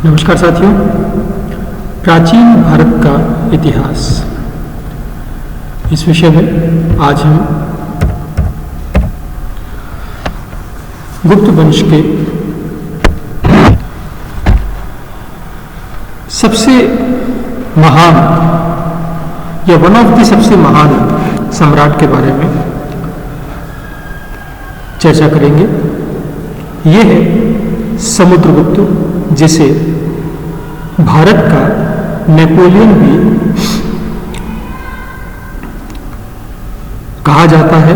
नमस्कार साथियों। प्राचीन भारत का इतिहास, इस विषय में आज हम गुप्त वंश के सबसे महान या वन ऑफ द सबसे महान सम्राट के बारे में चर्चा करेंगे। ये है समुद्रगुप्त, जिसे भारत का नेपोलियन भी कहा जाता है।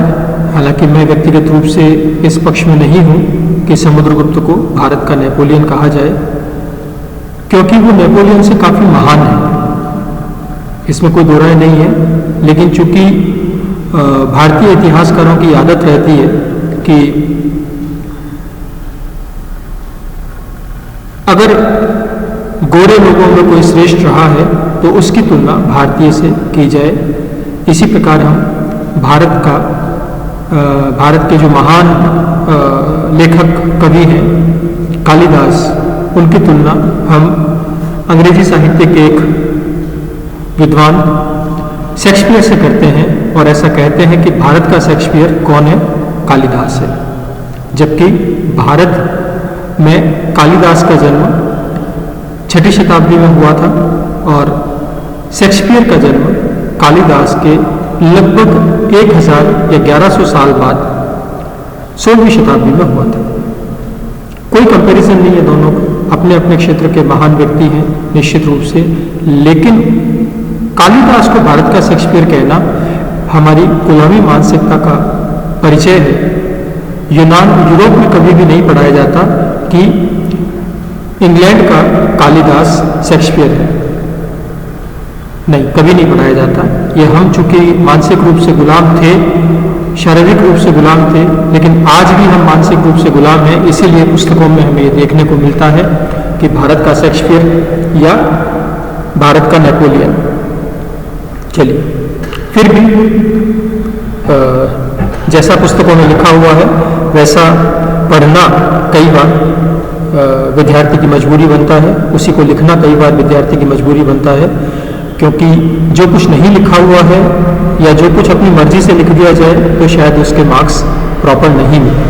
हालांकि मैं व्यक्तिगत रूप से इस पक्ष में नहीं हूं कि समुद्रगुप्त को भारत का नेपोलियन कहा जाए, क्योंकि वो नेपोलियन से काफी महान है, इसमें कोई दो राय नहीं है। लेकिन चूंकि भारतीय इतिहासकारों की आदत रहती है कि अगर गोरे लोगों में कोई श्रेष्ठ रहा है तो उसकी तुलना भारतीय से की जाए। इसी प्रकार हम भारत के जो महान लेखक कवि हैं कालिदास, उनकी तुलना हम अंग्रेजी साहित्य के एक विद्वान शेक्सपियर से करते हैं और ऐसा कहते हैं कि भारत का शेक्सपियर कौन है? कालिदास है। जबकि भारत में कालिदास का जन्म 6ठी शताब्दी में हुआ था और शेक्सपियर का जन्म कालिदास के लगभग 1000 या 1100 साल बाद 16वीं शताब्दी में हुआ था। कोई कंपैरिजन नहीं है, दोनों अपने अपने क्षेत्र के महान व्यक्ति हैं निश्चित रूप से। लेकिन कालिदास को भारत का शेक्सपियर कहना हमारी गुलामी मानसिकता का परिचय है। यूरोप में कभी भी नहीं पढ़ाया जाता कि इंग्लैंड का कालिदास शेक्सपियर है, नहीं, कभी नहीं पढ़ाया जाता। ये हम चूंकि मानसिक रूप से गुलाम थे, शारीरिक रूप से गुलाम थे, लेकिन आज भी हम मानसिक रूप से गुलाम हैं। इसीलिए पुस्तकों में हमें ये देखने को मिलता है कि भारत का शेक्सपियर या भारत का नेपोलियन। चलिए, फिर भी जैसा पुस्तकों में लिखा हुआ है वैसा पढ़ना कई बार विद्यार्थी की मजबूरी बनता है, उसी को लिखना कई बार विद्यार्थी की मजबूरी बनता है। क्योंकि जो कुछ नहीं लिखा हुआ है या जो कुछ अपनी मर्जी से लिख दिया जाए तो शायद उसके मार्क्स प्रॉपर नहीं मिले।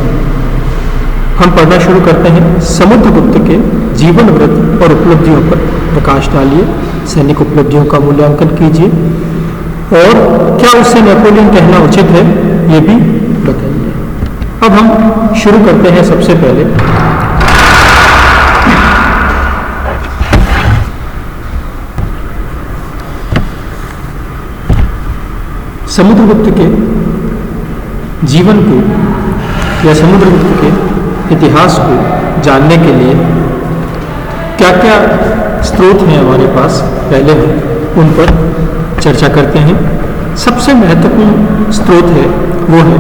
हम पढ़ना शुरू करते हैं। समुद्रगुप्त के जीवन वृत्त और उपलब्धियों पर प्रकाश डालिए, सैनिक उपलब्धियों का मूल्यांकन कीजिए और क्या उससे नेपोलियन कहना उचित है, ये भी बताइए। अब हम शुरू करते हैं सबसे पहले समुद्रगुप्त के जीवन को या समुद्रगुप्त के इतिहास को जानने के लिए क्या क्या स्रोत हैं हमारे पास, पहले हम उन पर चर्चा करते हैं। सबसे महत्वपूर्ण स्रोत है वो है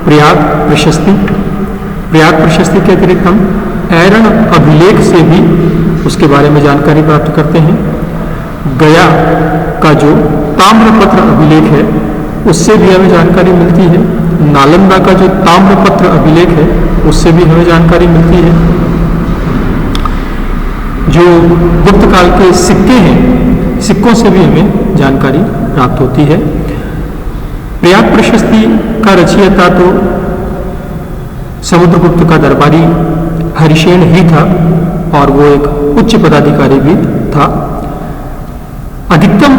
प्रयाग प्रशस्ति। प्रयाग प्रशस्ति के अतिरिक्त हम ऐरण अभिलेख से भी उसके बारे में जानकारी प्राप्त करते हैं। गया का जो ताम्रपत्र अभिलेख है उससे भी हमें जानकारी मिलती है। नालंदा का जो ताम्रपत्र अभिलेख है उससे भी हमें जानकारी मिलती है। जो गुप्त काल के सिक्के हैं, सिक्कों से भी हमें जानकारी प्राप्त होती है। प्रयाग प्रशस्ति का रचयिता तो समुद्रगुप्त का दरबारी हरिसेन ही था और वो एक उच्च पदाधिकारी भी था। अधिकतम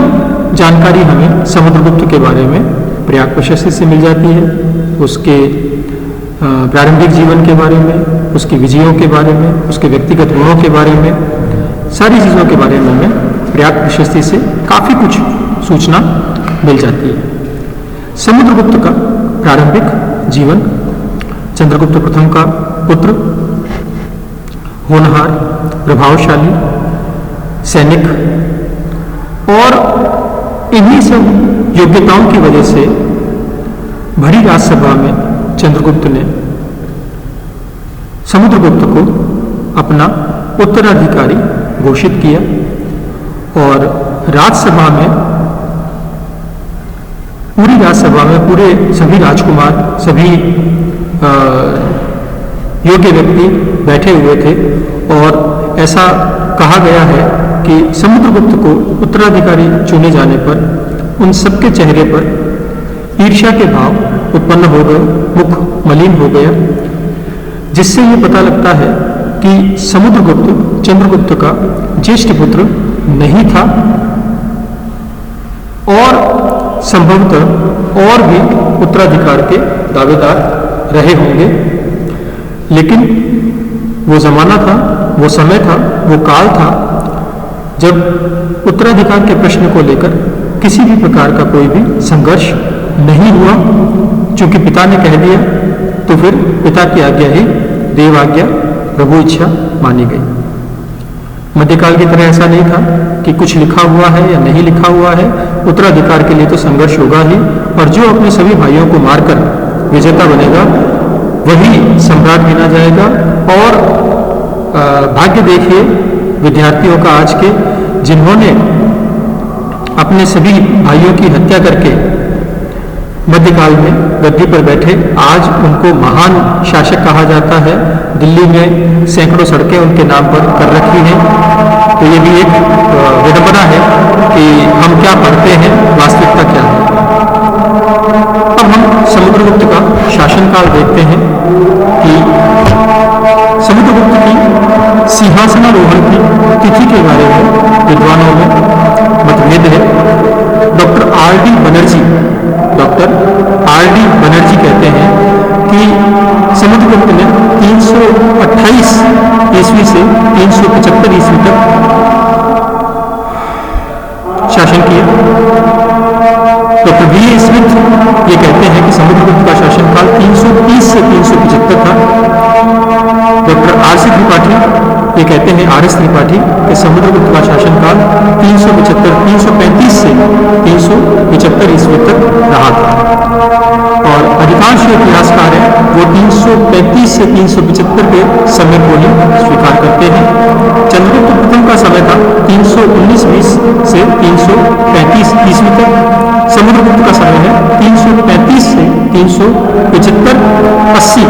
जानकारी हमें समुद्रगुप्त के बारे में प्रयाग प्रशस्ति से मिल जाती है। उसके प्रारंभिक जीवन के बारे में, उसके विजयों के बारे में, उसके व्यक्तिगत गुणों के बारे में, सारी चीज़ों के बारे में हमें प्रयाग प्रशस्ति से काफ़ी कुछ सूचना मिल जाती है। समुद्रगुप्त का प्रारंभिक जीवन, चंद्रगुप्त प्रथम का पुत्र, होनहार, प्रभावशाली सैनिक, और इन्हीं सब योग्यताओं की वजह से भरी राजसभा में चंद्रगुप्त ने समुद्रगुप्त को अपना उत्तराधिकारी घोषित किया और राज्यसभा में, पूरी राज्यसभा में पूरे सभी राजकुमार, सभी योग्य व्यक्ति बैठे हुए थे और ऐसा कहा गया है कि समुद्रगुप्त को उत्तराधिकारी चुने जाने पर उन सबके चेहरे पर ईर्ष्या के भाव उत्पन्न हो गए, मुख मलिन हो गया, जिससे ये पता लगता है कि समुद्रगुप्त चंद्रगुप्त का ज्येष्ठ पुत्र नहीं था और संभवतः और भी उत्तराधिकार के दावेदार रहे होंगे। लेकिन वो जमाना था, वो समय था, वो काल था जब उत्तराधिकार के प्रश्न को लेकर किसी भी प्रकार का कोई भी संघर्ष नहीं हुआ। चूंकि पिता ने कह दिया तो फिर पिता की आज्ञा ही देव आज्ञा, प्रभु इच्छा मानी गई। मध्यकाल की तरह ऐसा नहीं था कि कुछ लिखा हुआ है या नहीं लिखा हुआ है, उत्तराधिकार के लिए तो संघर्ष होगा ही, और जो अपने सभी भाइयों को मारकर विजेता बनेगा वही सम्राट गिना जाएगा। और भाग्य देखिए विद्यार्थियों का आज के, जिन्होंने अपने सभी भाइयों की हत्या करके मध्यकाल में गद्दी पर बैठे, आज उनको महान शासक कहा जाता है। दिल्ली में सैकड़ों सड़कें उनके नाम पर कर रखी हैं। तो ये भी एक विडंबना है कि हम क्या पढ़ते हैं, वास्तविकता क्या है। अब हम समुद्रगुप्त का शासनकाल देखते हैं कि समुद्रगुप्त की सिंहासनारोहण की तिथि के बारे में विद्वानों में मतभेद है। Doctor RD. बनर्जी कहते हैं कि समुद्रगुप्त ने 328 ईस्वी से 375 ईस्वी तक शासन किया। Doctor V. स्मिथ ये कहते हैं कि समुद्रगुप्त का शासनकाल 330 से 375 था। Doctor RC. त्रिपाठी ये कहते हैं, आर.एस. त्रिपाठी, कि समुद्रगुप्त का शासनकाल 335 से 375 ईस्वी तक रहा था। और अधिकांश इतिहासकार हैं वो 335 से 375 के समय को ही स्वीकार करते हैं। चंद्रगुप्त प्रथम का समय था 319 से 335 ईस्वी तक। समुद्रगुप्त का समय है 335 से 375 80।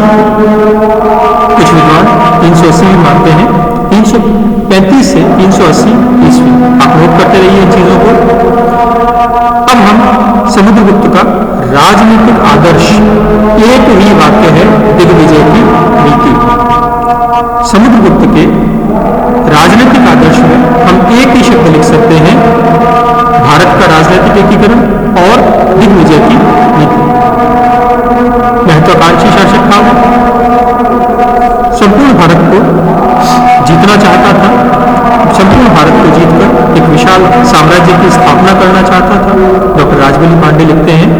कुछ विद्वान 380 भी मानते हैं। 335 से 380 ईस्वी। आप नोट करते रहिए इन चीजों को। अब हम समुद्रगुप्त का राजनीतिक आदर्श, एक ही वाक्य है, दिग्विजय की नीति। समुद्रगुप्त के राजनीतिक आदर्श में हम एक ही शब्द लिख सकते हैं, भारत का राजनीतिक एकीकरण और दिग्विजय की नीति। महत्वाकांक्षी शासक था, संपूर्ण भारत को जीतना चाहता था, संपूर्ण भारत को जीतकर एक विशाल साम्राज्य की स्थापना करना चाहता था। डॉक्टर राजबली पांडे लिखते हैं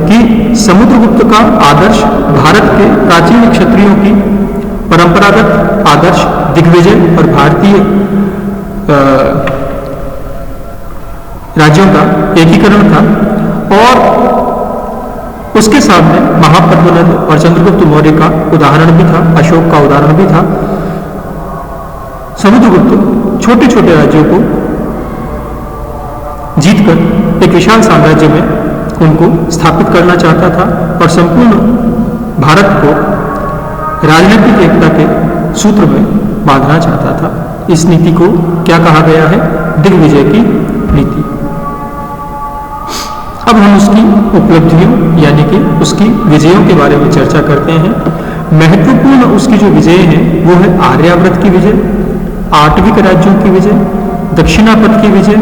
कि समुद्रगुप्त का आदर्श भारत के प्राचीन क्षत्रियों की परंपरागत आदर्श दिग्विजय और भारतीय राज्यों का एकीकरण था। और उसके सामने महापद्मनंद और चंद्रगुप्त मौर्य का उदाहरण भी था, अशोक का उदाहरण भी था। समुद्रगुप्त छोटे छोटे राज्यों को जीतकर एक विशाल साम्राज्य में उनको स्थापित करना चाहता था और संपूर्ण भारत को राजनीतिक एकता के सूत्र में बांधना चाहता था। इस नीति को क्या कहा गया है? दिग्विजय की नीति। अब हम उसकी उपलब्धियों यानी कि उसकी विजयों के बारे में चर्चा करते हैं। महत्वपूर्ण उसकी जो विजय है वो है आर्यावर्त की विजय, आठविक राज्यों की विजय, दक्षिणापथ की विजय,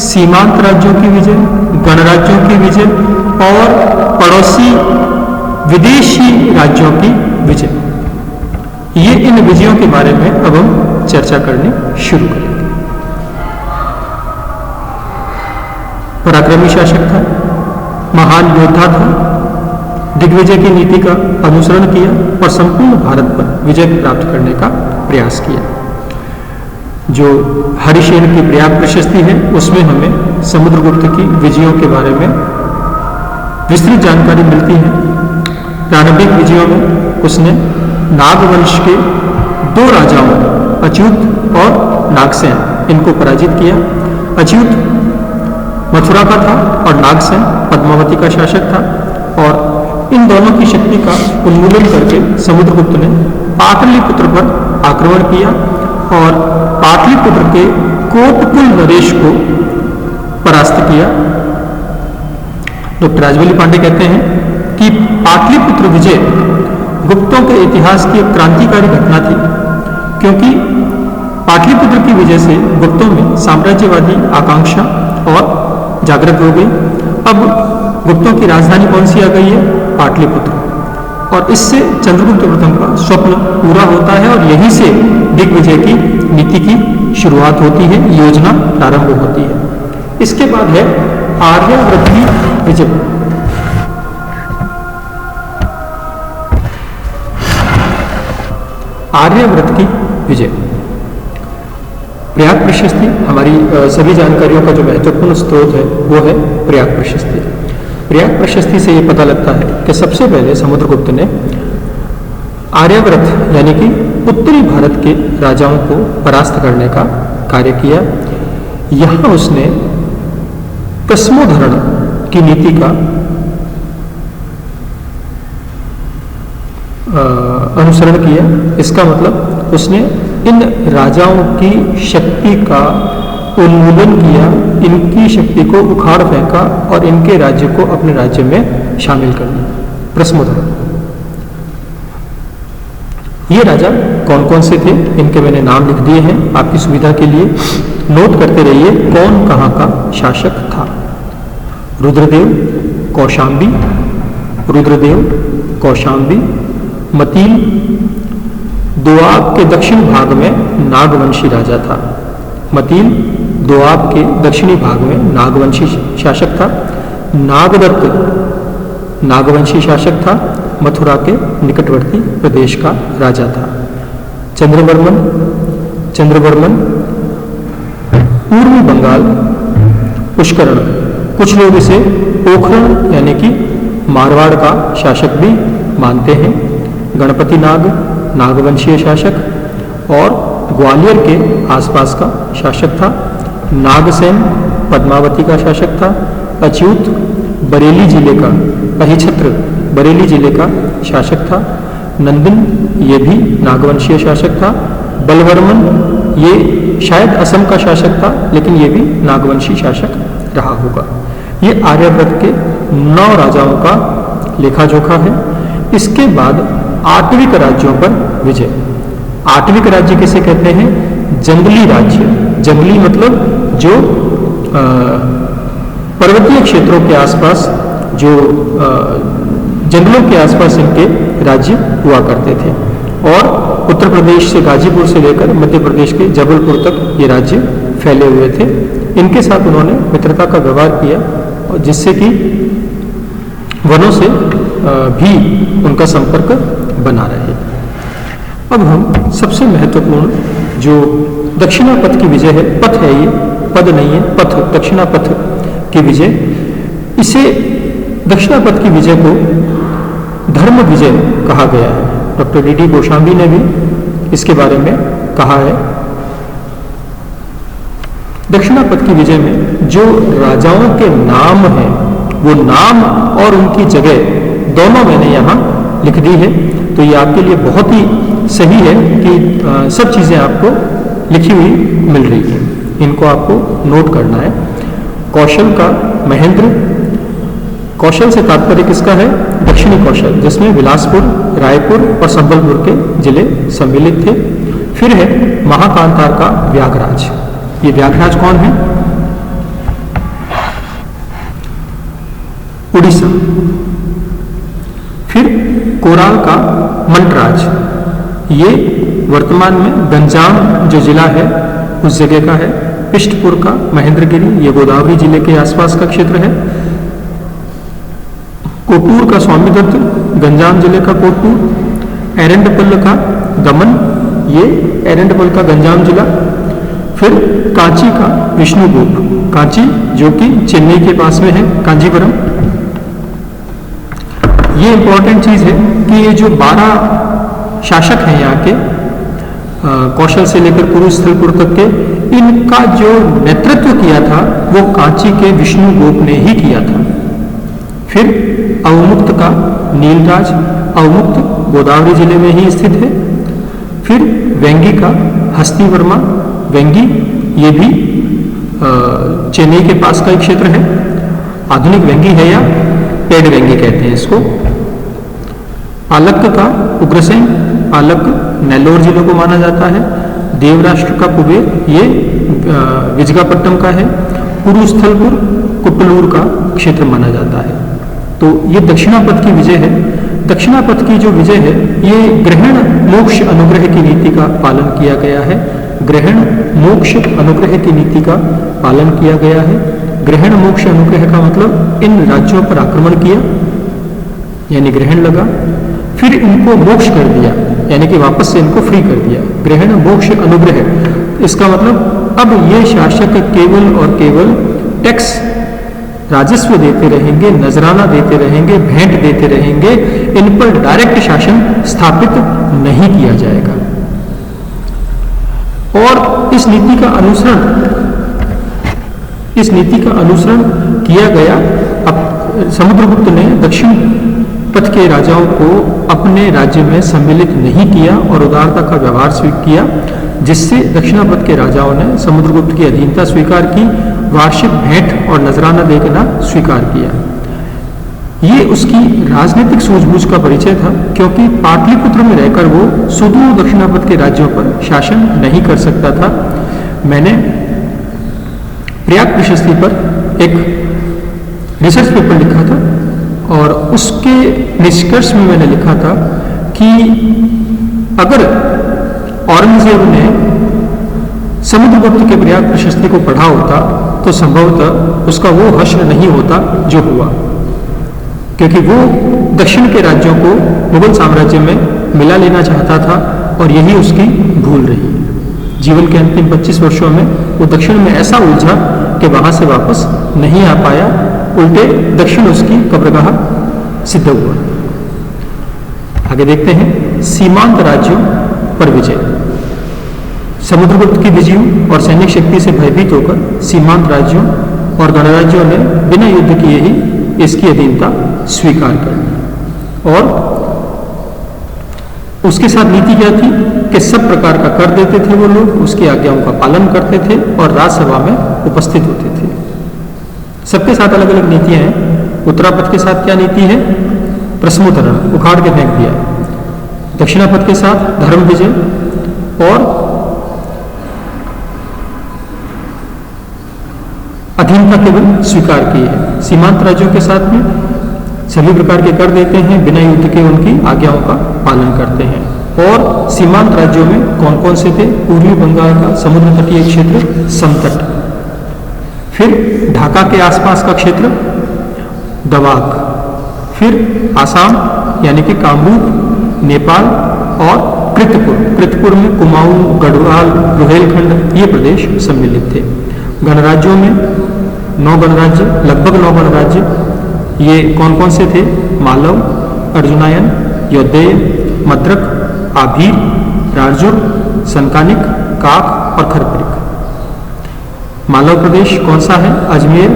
सीमांत राज्यों की विजय, गणराज्यों की विजय और पड़ोसी विदेशी राज्यों की विजय। ये इन विजयों के बारे में अब हम चर्चा करनी शुरू करेंगे। पराक्रमी शासक था, महान योद्धा था, दिग्विजय की नीति का अनुसरण किया और संपूर्ण भारत पर विजय प्राप्त करने का प्रयास किया। जो हरिशेन की प्रयाग प्रशस्ति है उसमें हमें समुद्रगुप्त की विजयों के बारे में विस्तृत जानकारी मिलती है। प्रारंभिक विजयों में उसने नागवंश के दो राजाओं अच्युत और नागसेन इनको पराजित किया। अच्युत मथुरा का था और नागसेन पद्मावती का शासक था और इन दोनों की शक्ति का उन्मूलन करके समुद्रगुप्त ने पाटलिपुत्र पर आक्रमण किया और पाटलिपुत्र के कोटकुल नरेश को परास्त किया। डॉक्टर राजवल्ली पांडे कहते हैं कि पाटलिपुत्र विजय गुप्तों के इतिहास की एक क्रांतिकारी घटना थी, क्योंकि पाटलिपुत्र की विजय से गुप्तों में साम्राज्यवादी आकांक्षा और जागृत हो गई। अब गुप्तों की राजधानी कौन सी आ गई है? पाटलिपुत्र। और इससे चंद्रगुप्त प्रथम का स्वप्न पूरा होता है और यहीं से दिग्विजय की नीति की शुरुआत होती है, योजना प्रारंभ होती है। इसके बाद है आर्यावर्त की विजय। आर्यावर्त की विजय, प्रयाग प्रशस्ति हमारी सभी जानकारियों का जो महत्वपूर्ण स्रोत है वो है प्रयाग प्रशस्ति। प्रयाग प्रशस्ति से ये पता लगता है कि सबसे पहले समुद्रगुप्त ने आर्यावर्त यानी कि उत्तरी भारत के राजाओं को परास्त करने का कार्य किया। यहाँ उसने कस्मोधरण की नीति का अनुसरण किया। इसका मतलब उसने इन राजाओं की शक्ति का उन्मूलन किया, इनकी शक्ति को उखाड़ फेंका और इनके राज्य को अपने राज्य में शामिल कर लिया। प्रस्मोधरण। ये राजा कौन कौन से थे, इनके मैंने नाम लिख दिए हैं आपकी सुविधा के लिए, नोट करते रहिए कौन कहाँ का शासक था। रुद्रदेव कौशाम्बी, रुद्रदेव कौशाम्बी। मतील दोआब के दक्षिण भाग में नागवंशी राजा था। मतील दोआब के दक्षिणी भाग में नागवंशी शासक था। नागदत्त नागवंशी शासक था, मथुरा के निकटवर्ती प्रदेश का राजा था। चंद्रवर्मन पूर्वी बंगाल पुष्करण, कुछ लोग इसे पोखरण यानी कि मारवाड़ का शासक भी मानते हैं। गणपति नाग नागवंशीय शासक और ग्वालियर के आसपास का शासक था। नागसेन पद्मावती का शासक था। अच्युत बरेली जिले का, अहिछत्र बरेली जिले का शासक था। नंदन ये भी नागवंशीय शासक था। बलवर्मन ये शायद असम का शासक था, लेकिन ये भी नागवंशी शासक रहा होगा। ये आर्यावर्त के 9 राजाओं का लेखा जोखा है। इसके बाद आटविक राज्यों पर विजय। आटविक राज्य किसे कहते हैं? जंगली राज्य। जंगली मतलब जो पर्वतीय क्षेत्रों के आसपास, जो जंगलों के आसपास इनके राज्य हुआ करते थे। और उत्तर प्रदेश से, गाजीपुर से लेकर मध्य प्रदेश के जबलपुर तक ये राज्य फैले हुए थे। इनके साथ उन्होंने मित्रता का व्यवहार किया और जिससे कि वनों से भी उनका संपर्क बना रहे। अब हम सबसे महत्वपूर्ण जो दक्षिणापथ की विजय है, पथ है ये, पद नहीं है, पथ, दक्षिणापथ की विजय, इसे दक्षिणापथ की विजय को धर्म विजय कहा गया है। डॉक्टर डी कौशाम्बी ने भी इसके बारे में कहा है। दक्षिणापथ की विजय में जो राजाओं के नाम हैं, वो नाम और उनकी जगह दोनों मैंने यहाँ लिख दी है। तो ये आपके लिए बहुत ही सही है कि सब चीज़ें आपको लिखी हुई मिल रही है, इनको आपको नोट करना है। कौशल का महेंद्र, कौशल से तात्पर्य किसका है? दक्षिणी कौशल, जिसमें बिलासपुर, रायपुर और संबलपुर के जिले सम्मिलित थे। फिर है महाकांतार का व्याघराज। ये व्याघराज कौन है? उड़ीसा। फिर कोराल का मंटराज, ये वर्तमान में गंजाम जो जिला है उस जगह का है। पिष्टपुर का महेंद्रगिरी, ये गोदावरी जिले के आसपास का क्षेत्र है। कोटूर का स्वामीदत्त, गंजाम जिले का कोटूर। एरंडपल का दमन, ये एरंडपल का गंजाम जिला। फिर कांची का विष्णुगोप, कांची जो कि चेन्नई के पास में है, कांजीवरम। ये इंपॉर्टेंट चीज है कि ये जो 12 शासक हैं यहाँ के, कौशल से लेकर कुरुस्थलपुर तक के, इनका जो नेतृत्व किया था वो कांची के विष्णुगोप ने ही किया था। फिर अवमुक्त का नीलराज, अवमुक्त गोदावरी जिले में ही स्थित है। फिर वेंगी का हस्तिवर्मा वेंगी, ये भी चेन्नई के पास का एक क्षेत्र है। आधुनिक वेंगी है या पेड वेंगी कहते हैं इसको। आलक्क का उग्रसेन, आलक्क नेल्लोर जिलों को माना जाता है। देवराष्ट्र का कुबेर, ये विजयपट्टनम का है। कुरुस्थलपुर कुट्टलूर का क्षेत्र माना जाता है। तो ये दक्षिणापथ की विजय है। दक्षिणापथ की जो विजय है ये ग्रहण मोक्ष अनुग्रह की नीति का पालन किया गया है। ग्रहण मोक्ष अनुग्रह की नीति का पालन किया गया है। ग्रहण मोक्ष अनुग्रह का मतलब इन राज्यों पर आक्रमण किया यानी ग्रहण लगा, फिर इनको मोक्ष कर दिया यानी कि वापस से इनको फ्री कर दिया। ग्रहण मोक्ष अनुग्रह, इसका मतलब अब ये शासक केवल और केवल टैक्स राजस्व देते रहेंगे, नजराना देते रहेंगे, भेंट देते रहेंगे, इन पर डायरेक्ट शासन स्थापित नहीं किया जाएगा। और इस नीति का अनुसरण किया गया। अब समुद्रगुप्त ने दक्षिण पथ के राजाओं को अपने राज्य में सम्मिलित नहीं किया और उदारता का व्यवहार स्वीकार किया, जिससे दक्षिणापथ के राजाओं ने समुद्रगुप्त की अधीनता स्वीकार की, वार्षिक भेंट और नजराना देना स्वीकार किया। ये उसकी राजनीतिक सूझबूझ का परिचय था, क्योंकि पाटलिपुत्र में रहकर वो सुदूर दक्षिणापथ के राज्यों पर शासन नहीं कर सकता था। मैंने प्रयाग प्रशस्ति पर एक रिसर्च पेपर लिखा था और उसके निष्कर्ष में मैंने लिखा था कि अगर औरंगजेब ने समुद्रगुप्त के प्रयाग प्रशस्ति को पढ़ा होता तो संभवतः उसका वो हश्र नहीं होता जो हुआ, क्योंकि वो दक्षिण के राज्यों को मुगल साम्राज्य में मिला लेना चाहता था और यही उसकी भूल रही। जीवन के अंतिम 25 वर्षों में वो दक्षिण में ऐसा उलझा कि वहां से वापस नहीं आ पाया, उल्टे दक्षिण उसकी कब्रगाह सिद्ध हुआ। आगे देखते हैं सीमांत राज्यों पर विजय। समुद्रगुप्त की विजयों और सैनिक शक्ति से भयभीत होकर सीमांत राज्यों और गणराज्यों ने बिना युद्ध किए ही इसकी अधीनता स्वीकार कर ली। और उसके साथ नीति क्या थी कि सब प्रकार का कर देते थे वो लोग, उसकी आज्ञाओं का पालन करते थे और राज्यसभा में उपस्थित होते थे। सबके साथ अलग अलग नीतियां हैं। उत्तरापथ के साथ क्या नीति है? प्रश्नोत्तरण, उखाड़ के फेंक दिया। दक्षिणापथ के साथ धर्म विजय और अधीनता केवल स्वीकार की है। सीमांत राज्यों के साथ में सभी प्रकार के कर देते हैं, बिना युद्ध के उनकी आज्ञाओं का पालन करते हैं। और सीमांत राज्यों में कौन कौन से थे? पूर्वी बंगाल का समुद्र तटीय क्षेत्र समतट, फिर ढाका के आसपास का क्षेत्र दवाक, फिर आसाम यानी कि कामरूप, नेपाल और कृतपुर। कृतपुर में कुमाऊं, गढ़वाल, रुहेलखंड ये प्रदेश सम्मिलित थे। गणराज्यों में 9 गणराज्य, लगभग 9 गणराज्य। ये कौन कौन से थे? मालव, अर्जुनायन, यौदेय, मद्रक, आभीर, रारजुर, संकानिक, काक और खरपरिक। मालव प्रदेश कौन सा है? अजमेर,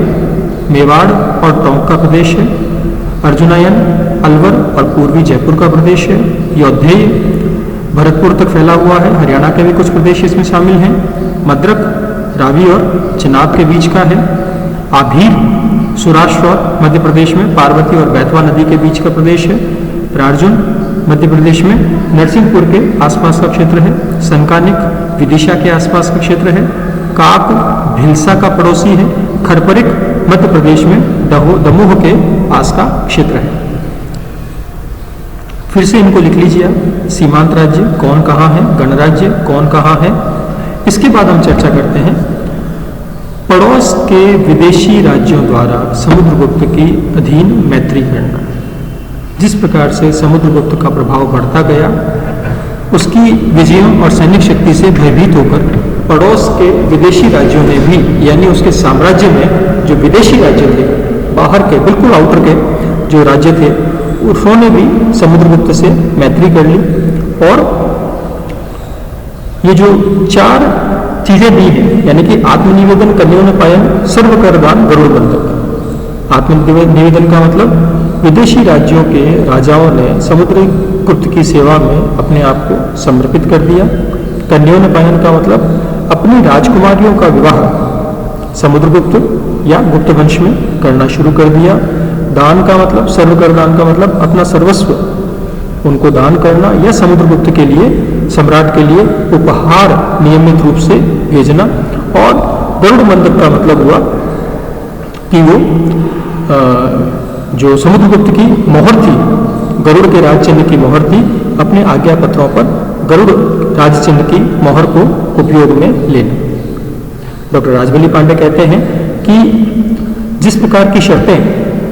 मेवाड़ और टोंक का प्रदेश है। अर्जुनायन अलवर और पूर्वी जयपुर का प्रदेश है। यौधेय भरतपुर तक फैला हुआ है, हरियाणा के भी कुछ प्रदेश इसमें शामिल हैं। मद्रक रावी और चिनाब के बीच का है। आभीर सौराष्ट्र और मध्य प्रदेश में पार्वती और बैतवा नदी के बीच का प्रदेश है। रारजुन मध्य प्रदेश में नरसिंहपुर के आसपास का क्षेत्र है। संकानिक विदिशा के आसपास का क्षेत्र है। काक भिलसा का पड़ोसी है। खरपरिक मध्य प्रदेश में दमोह के पास का क्षेत्र है। फिर से इनको लिख लीजिए आप। सीमांत राज्य कौन कहाँ है, गणराज्य कौन कहाँ है। इसके बाद हम चर्चा करते हैं पड़ोस के विदेशी राज्यों द्वारा समुद्रगुप्त की अधीन मैत्री करना। जिस प्रकार से समुद्रगुप्त का प्रभाव बढ़ता गया, उसकी विजयों और सैनिक शक्ति से भयभीत होकर पड़ोस के विदेशी राज्यों ने भी, यानी उसके साम्राज्य में जो विदेशी राज्य थे, बाहर के बिल्कुल आउटर के जो राज्य थे, उन्होंने भी समुद्रगुप्त से मैत्री कर ली। और ये जो 4 चीजें दी हैं, यानी कि आत्मनिवेदन, कन्योन पायन, सर्व कर दान, गरुड़ बंधक। आत्मनिवेदन का मतलब विदेशी राज्यों के राजाओं ने समुद्रगुप्त की सेवा में अपने आप को समर्पित कर दिया। कन्योपायन का मतलब अपनी राजकुमारियों का विवाह समुद्रगुप्त या गुप्त वंश में करना शुरू कर दिया। दान का मतलब, सर्व कर दान का मतलब अपना सर्वस्व उनको दान करना या समुद्रगुप्त के लिए, सम्राट के लिए उपहार नियमित रूप से भेजना। और गरुड़ मंत्र का मतलब हुआ कि वो जो समुद्रगुप्त की मोहर थी, गरुड़ के राज चिन्ह की मोहर थी, अपने आज्ञा पत्रों पर गरुड़ राज चिन्ह की मोहर को उपयोग में लेना। डॉक्टर राजबली पांडे कहते हैं कि जिस प्रकार की शर्तें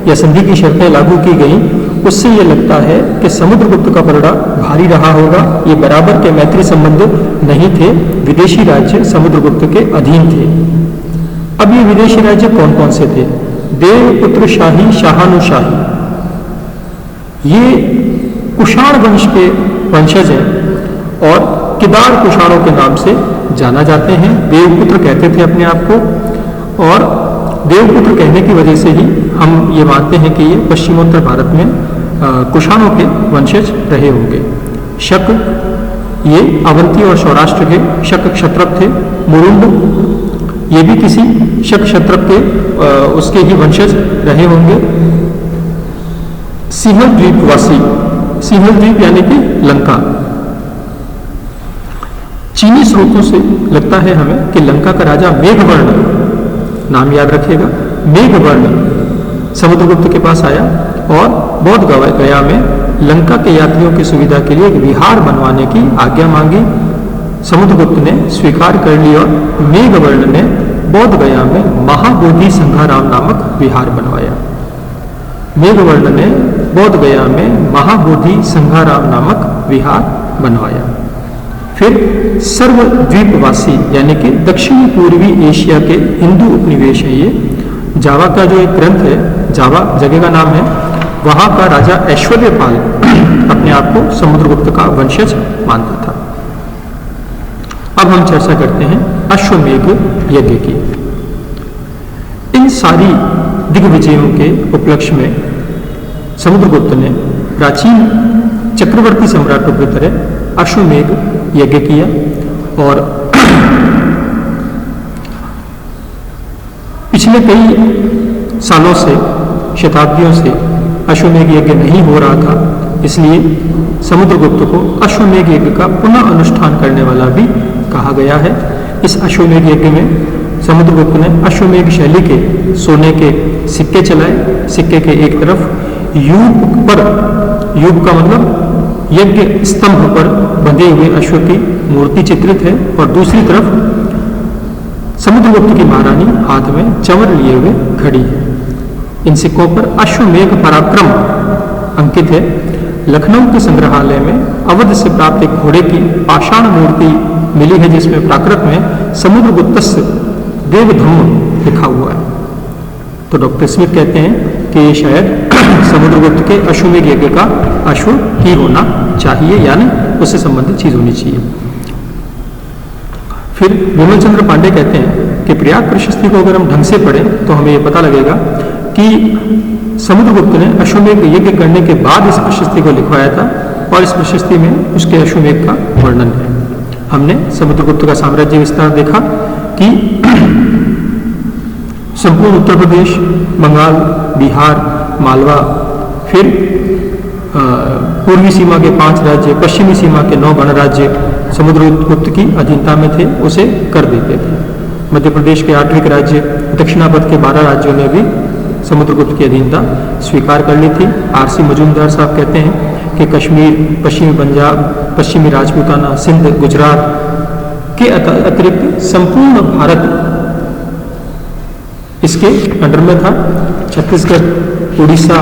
या संधि की शर्तें लागू की गई, उससे ये लगता है कि समुद्रगुप्त का पलड़ा भारी रहा होगा। ये बराबर के मैत्री संबंध नहीं थे, विदेशी राज्य समुद्रगुप्त के अधीन थे। अब ये विदेशी राज्य कौन कौन से थे? देवपुत्र शाही, शाहानुशाही, ये कुषाण वंश के वंशज हैं और किदार कुषाणों के नाम से जाना जाते हैं। देवपुत्र कहते थे अपने आप को, और देवपुत्र कहने की वजह से ही हम ये मानते हैं कि ये पश्चिमोत्तर भारत में कुषाणों के वंशज रहे होंगे। शक, ये अवंती और सौराष्ट्र के शक क्षत्रप थे। मुरुंड, ये भी किसी शक क्षत्रप के उसके ही वंशज रहे होंगे। सिंहल द्वीपवासी, सिंहल द्वीप यानी कि लंका, चीनी स्रोतों से लगता है हमें कि लंका का राजा मेघवर्ण, नाम याद रखिएगा, मेघवर्ण समुद्रगुप्त के पास आया और बौद्ध गया में लंका के यात्रियों की सुविधा के लिए एक विहार बनवाने की आज्ञा मांगी। समुद्रगुप्त ने स्वीकार कर ली और मेघवर्ण ने बौद्ध गया में महाबोधि संघाराम नामक विहार बनवाया। मेघवर्ण ने बौद्ध गया में महाबोधि संघाराम नामक विहार बनवाया। फिर सर्वद्वीपवासी यानी कि दक्षिणी पूर्वी एशिया के हिंदू उपनिवेश है ये, जावा का जो एक ग्रंथ है, जावा जगह का नाम है, वहां का राजा ऐश्वर्यपाल अपने आप को समुद्रगुप्त का वंशज मानता था। अब हम चर्चा करते हैं अश्वमेघ यज्ञ की। इन सारी दिग्विजयों के उपलक्ष्य में समुद्रगुप्त ने प्राचीन चक्रवर्ती सम्राटों की तरह अश्वमेघ यज्ञ किया और पिछले कई सालों से, शताब्दियों से अश्वमेघ यज्ञ नहीं हो रहा था, इसलिए समुद्रगुप्त को अश्वमेघ यज्ञ का पुनः अनुष्ठान करने वाला भी कहा गया है। इस अश्वमेघ यज्ञ में समुद्रगुप्त ने अश्वमेघ शैली के सोने के सिक्के चलाए। सिक्के के एक तरफ यूप पर, यूप का मतलब यज्ञ स्तंभ पर बंधे हुए अश्व की मूर्ति चित्रित है और दूसरी तरफ समुद्रगुप्त की महारानी हाथ में चंवर लिए हुए खड़ी है। इन सिक्कों पर अश्वमेघ पराक्रम अंकित है। लखनऊ के संग्रहालय में अवध से प्राप्त एक घोड़े की पाषाण मूर्ति मिली है जिसमें प्राकृत में समुद्रगुप्तस्य देवधम्म लिखा हुआ है। तो डॉक्टर स्मिथ कहते हैं कि ये शायद समुद्रगुप्त के अश्वमेघ यज्ञ का अश्व ही होना चाहिए, यानी उससे संबंधित चीज होनी चाहिए। फिर विमल चंद्र पांडे कहते हैं कि प्रयाग प्रशस्ति को अगर हम ढंग से पढ़ें तो हमें यह पता लगेगा कि समुद्रगुप्त ने अश्वमेघ यज्ञ करने के बाद इस प्रशस्ति को लिखवाया था और इस प्रशस्ति में उसके अश्वमेघ का वर्णन है। हमने समुद्रगुप्त का साम्राज्य विस्तार देखा कि संपूर्ण उत्तर प्रदेश, बंगाल, बिहार, मालवा, फिर पूर्वी सीमा के 5 राज्य, पश्चिमी सीमा के 9 गणराज्य समुद्रगुप्त की अधीनता में थे, उसे कर देते थे। मध्य प्रदेश के 8 राज्य, दक्षिणापथ के 12 राज्यों ने भी समुद्रगुप्त की अधीनता स्वीकार कर ली थी। आरसी मजूमदार साहब कहते हैं कि कश्मीर, पश्चिमी पंजाब, पश्चिमी राजपूताना, सिंध, गुजरात के अतिरिक्त संपूर्ण भारत इसके अंडर में था। छत्तीसगढ़, उड़ीसा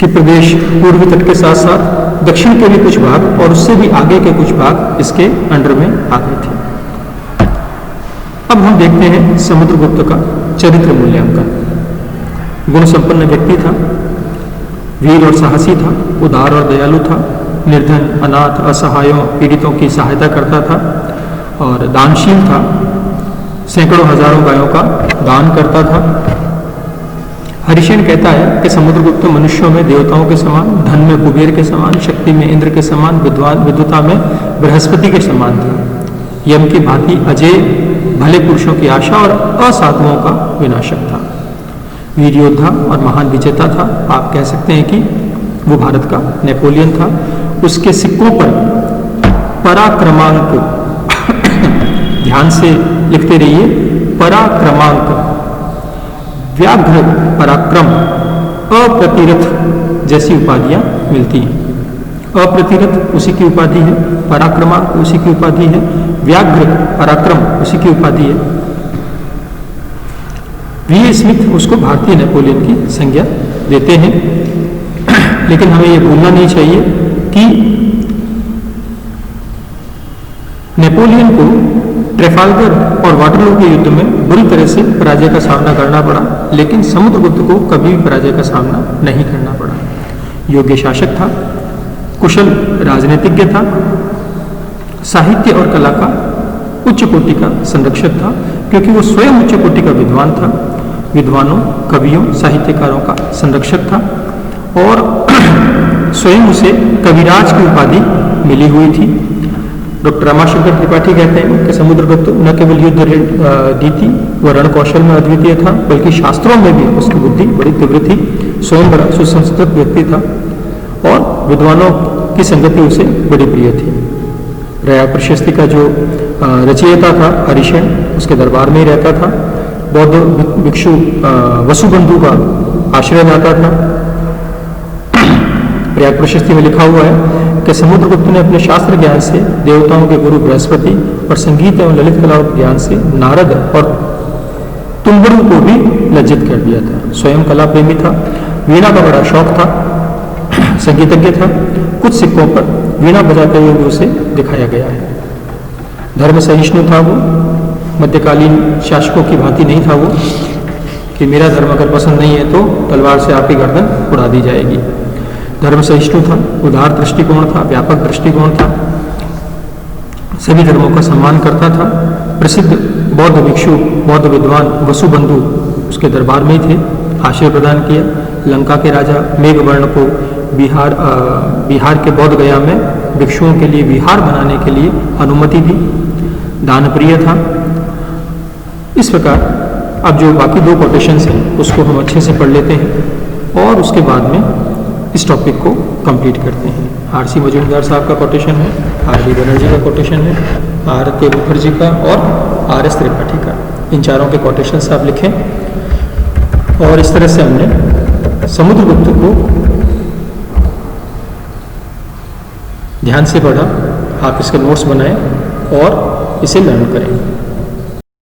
के प्रदेश पूर्वी तट के साथ साथ दक्षिण के भी कुछ भाग और उससे भी आगे के कुछ भाग इसके अंडर में आ गए थे। अब हम देखते हैं समुद्रगुप्त का चरित्र मूल्यांकन। गुण संपन्न व्यक्ति था, वीर और साहसी था, उदार और दयालु था, निर्धन, अनाथ, असहायों, पीड़ितों की सहायता करता था और दानशील था, सैकड़ों हजारों गायों का दान करता था, हरिशेन कहता है कि समुद्रगुप्त मनुष्यों में देवताओं के समान, धन में कुबेर के समान, शक्ति में इंद्र के समान, विद्वता में बृहस्पति के समान था। यम की भांति अजय, भले पुरुषों की आशा और असाधुओं का विनाशक था। वीर योद्धा और महान विजेता था। आप कह सकते हैं कि वो भारत का नेपोलियन था। उसके सिक्कों पर पराक्रमांक ध्यान से लिखते रहिए, पराक्रमांक, व्याघ्र पराक्रम, अप्रतिरथ जैसी उपाधियां मिलती हैं। अप्रतिरथ उसी की उपाधि है, पराक्रमांक उसी की उपाधि है, व्याघ्र पराक्रम उसी की उपाधि है। वी स्मिथ उसको भारतीय नेपोलियन की संज्ञा देते हैं। लेकिन हमें यह भूलना नहीं चाहिए कि नेपोलियन को ट्रेफाल्गर और वाटरलू के युद्ध में बुरी तरह से पराजय का सामना करना पड़ा, लेकिन समुद्रगुप्त को कभी भी पराजय का सामना नहीं करना पड़ा। योग्य शासक था, कुशल राजनीतिज्ञ था, साहित्य और कला का उच्च कोटि का संरक्षक था, क्योंकि वो स्वयं उच्च कोटि का विद्वान था। विद्वानों, कवियों, साहित्यकारों का संरक्षक था और स्वयं उसे कविराज की उपाधि मिली हुई थी। डॉक्टर रमाशंकर त्रिपाठी कहते हैं कि समुद्रगुप्त न केवल युद्ध नीति व रण कौशल में अद्वितीय था, बल्कि शास्त्रों में भी उसकी बुद्धि बड़ी तीव्र थी। स्वयं बड़ा सुसंस्कृत व्यक्ति था और विद्वानों की संगति उसे बड़ी प्रिय थी। प्रयाग प्रशस्ति का जो रचयिता था हरिशेन, उसके दरबार में ही रहता था। बौद्ध भिक्षु वसुबंधु का आश्रय जाता था। प्रयाग प्रशस्ति में लिखा हुआ है कि समुद्रगुप्त ने अपने शास्त्र ज्ञान से देवताओं के गुरु बृहस्पति और संगीत एवं ललित कला ज्ञान से नारद और तुम्बड़ू को भी लज्जित कर दिया था। स्वयं कला प्रेमी था, वीणा का बड़ा शौक था, संगीतज्ञ था। कुछ सिक्कों पर वीणा बजाते हुए भी उसे दिखाया गया है। धर्म सहिष्णु था वो, मध्यकालीन शासकों की भांति नहीं था वो कि मेरा धर्म अगर पसंद नहीं है तो तलवार से आपकी गर्दन उड़ा दी जाएगी। धर्म सहिष्णु था, उदार दृष्टिकोण था, व्यापक दृष्टिकोण था, सभी धर्मों का सम्मान करता था। प्रसिद्ध बौद्ध भिक्षु, बौद्ध विद्वान वसुबंधु उसके दरबार में ही थे, आश्रय प्रदान किया। लंका के राजा मेघवर्ण को बिहार के बौद्ध गया में भिक्षुओं के लिए विहार बनाने के लिए अनुमति दी। दानप्रिय था। इस प्रकार अब जो बाकी दो कोटेशंस हैं उसको हम अच्छे से पढ़ लेते हैं और उसके बाद में इस टॉपिक को कंप्लीट करते हैं। आर.सी. मजूमदार साहब का कोटेशन है, आर.डी. बनर्जी का कोटेशन है, आर.के. मुखर्जी का और आर.एस. त्रिपाठी का। इन चारों के कोटेशंस आप लिखें और इस तरह से हमने समुद्रगुप्त को ध्यान से पढ़ा। आप इसके नोट्स बनाएं और इसे लर्न करें।